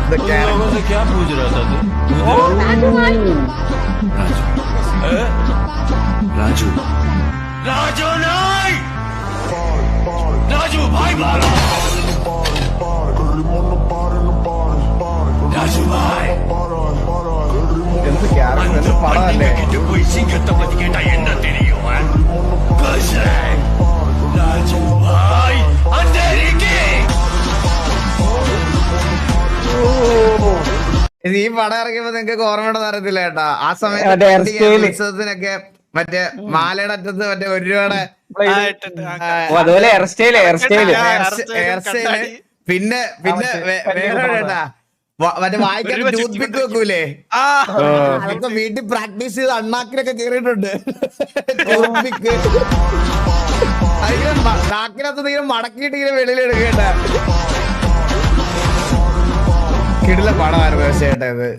लोगों से क्या पूछ रहा था तू? राजू राजू नहीं राजू भाई मारो राजू भाई அந்த பையன் கிட்ட போய் சிங்கத்தை பத்தி கேட்டா என்ன தெரியும் ராஜு பாய் அந்த ഈ പടം ഇറങ്ങിയപ്പോ നിങ്ങക്ക് ഓർമ്മയുടെ തരത്തില്ല കേട്ടാ ആ സമയത്ത് ഉത്സവത്തിനൊക്കെ മറ്റേ മാലയുടെ അറ്റത്ത് മറ്റേ ഒരു രൂപയുടെ അതുപോലെ ഹെയർ സ്റ്റൈല് പിന്നെ വേറെ കേട്ടാ മറ്റേ വായിക്കാൻ ടൂത്ത് പിക്ക് വെക്കൂലേ അതൊക്കെ വീട്ടിൽ പ്രാക്ടീസ് ചെയ്ത് അണ്ണാക്കിലൊക്കെ കേറിയിട്ടുണ്ട് ടൂത്ത് പിക്ക് അതിങ്ങനെ നാക്കിനകത്ത് ഇങ്ങനെ മടക്കിയിട്ട് ഇങ്ങനെ വെളിയിൽ എടുക്കേണ്ട കിടില പടമായിരുന്നു തീർച്ചയായിട്ടും ഇത്